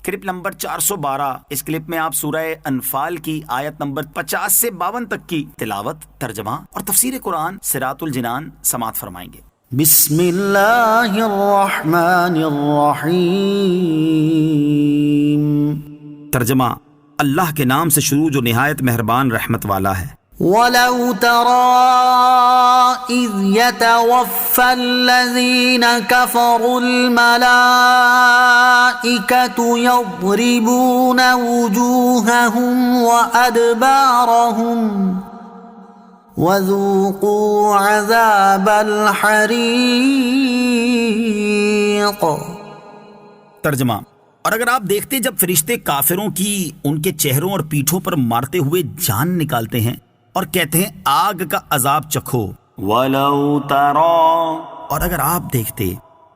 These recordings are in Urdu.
Clip number 412۔ اس کلپ میں آپ سورہ انفال کی آیت نمبر 50 سے 52 تک کی تلاوت، ترجمہ اور تفسیر قرآن صراط الجنان سماعت فرمائیں گے۔ بسم اللہ الرحمن الرحیم۔ ترجمہ، اللہ کے نام سے شروع جو نہایت مہربان رحمت والا ہے۔ وَلَوْ تَرَىٰ إِذْ يَتَوَفَّى الَّذِينَ كَفَرُوا الْمَلَائِكَةُ يَضْرِبُونَ وُجُوهَهُمْ وَأَدْبَارَهُمْ وَذُوقُوا عَذَابَ الْحَرِيقِ۔ ترجمہ، اور اگر آپ دیکھتے جب فرشتے کافروں کی ان کے چہروں اور پیٹھوں پر مارتے ہوئے جان نکالتے ہیں اور کہتے ہیں آگ کا عذاب چکھو۔ وَلَوْ تَرَىٰ، اور اگر آپ دیکھتے،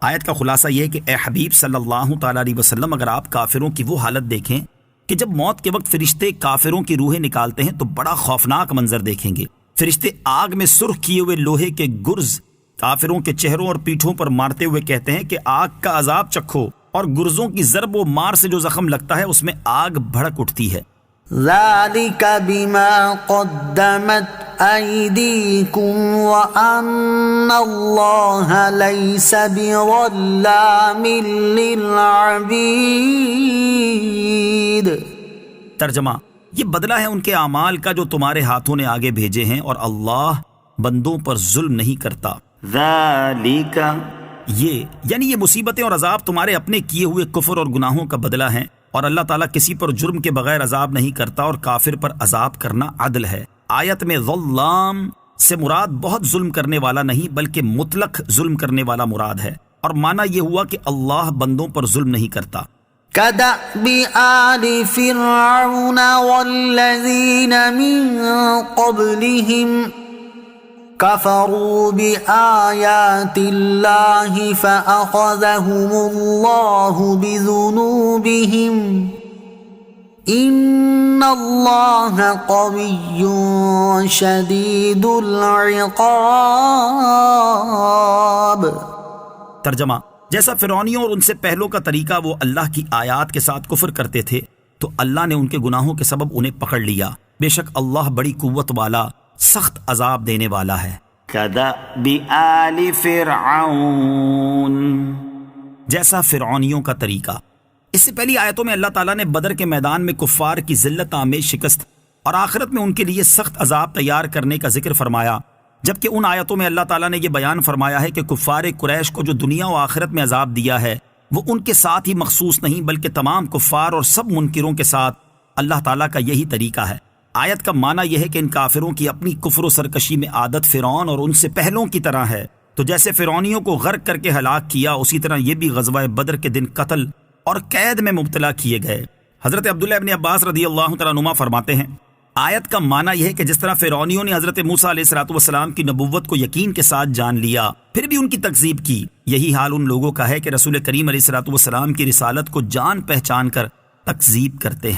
آیت کا خلاصہ یہ ہے کہ اے حبیب صلی اللہ تعالیٰ علیہ وسلم، اگر آپ کافروں کی وہ حالت دیکھیں کہ جب موت کے وقت فرشتے کافروں کی روحیں نکالتے ہیں تو بڑا خوفناک منظر دیکھیں گے۔ فرشتے آگ میں سرخ کیے ہوئے لوہے کے گرز کافروں کے چہروں اور پیٹھوں پر مارتے ہوئے کہتے ہیں کہ آگ کا عذاب چکھو، اور گرزوں کی ضرب و مار سے جو زخم لگتا ہے اس میں آگ بھڑک اٹھتی ہے۔ ذَلِكَ بِمَا قَدَّمَتْ أَيْدِيكُمْ وَأَنَّ اللَّهَ لَيْسَ بِظَلَّامٍ لِّلْعَبِيدِ۔ ترجمہ، یہ بدلہ ہے ان کے اعمال کا جو تمہارے ہاتھوں نے آگے بھیجے ہیں، اور اللہ بندوں پر ظلم نہیں کرتا۔ ذَلِكَ، یہ یعنی یہ مصیبتیں اور عذاب تمہارے اپنے کیے ہوئے کفر اور گناہوں کا بدلہ ہیں، اور اللہ تعالیٰ کسی پر جرم کے بغیر عذاب نہیں کرتا، اور کافر پر عذاب کرنا عدل ہے۔ آیت میں ظلام سے مراد بہت ظلم کرنے والا نہیں بلکہ مطلق ظلم کرنے والا مراد ہے، اور معنی یہ ہوا کہ اللہ بندوں پر ظلم نہیں کرتا۔ كَدَأْبِ آلِ فِرْعَوْنَ وَالَّذِينَ مِن قَبْلِهِمْ كَفَرُوا بِآيَاتِ اللَّهِ فَأَخَذَهُمُ اللَّهُ بِذُنُوبِهِمْ إِنَّ اللَّهَ قَوِيٌّ شَدِيدُ الْعِقَابِ۔ ترجمہ، جیسا فرعونیوں اور ان سے پہلوں کا طریقہ وہ اللہ کی آیات کے ساتھ کفر کرتے تھے تو اللہ نے ان کے گناہوں کے سبب انہیں پکڑ لیا۔ بے شک اللہ بڑی قوت والا، سخت عذاب دینے والا ہے۔ كَدَأْبِ آلِ فِرْعَوْنَ، جیسا فرعونیوں کا طریقہ۔ اس سے پہلی آیتوں میں اللہ تعالیٰ نے بدر کے میدان میں کفار کی ذلت آمیز شکست اور آخرت میں ان کے لیے سخت عذاب تیار کرنے کا ذکر فرمایا، جبکہ ان آیتوں میں اللہ تعالیٰ نے یہ بیان فرمایا ہے کہ کفار قریش کو جو دنیا و آخرت میں عذاب دیا ہے وہ ان کے ساتھ ہی مخصوص نہیں بلکہ تمام کفار اور سب منکروں کے ساتھ اللہ تعالیٰ کا یہی طریقہ ہے۔ آیت کا معنی یہ ہے کہ ان کافروں کی اپنی کفر و سرکشی میں عادت فرعون اور ان سے پہلوں کی طرح ہے، تو جیسے فرعونیوں کو غرق کر کے ہلاک کیا اسی طرح یہ بھی غزوہ بدر کے دن قتل اور قید میں مبتلا کیے گئے۔ حضرت عبداللہ ابن عباس رضی اللہ تعالیٰ عنہما فرماتے ہیں، آیت کا معنی یہ ہے کہ جس طرح فرعونیوں نے حضرت موسیٰ علیہ السلام کی نبوت کو یقین کے ساتھ جان لیا پھر بھی ان کی تکذیب کی، یہی حال ان لوگوں کا ہے کہ رسول کریم علیہ السلام کی رسالت کو جان پہچان کر تکذیب کرتے ہیں۔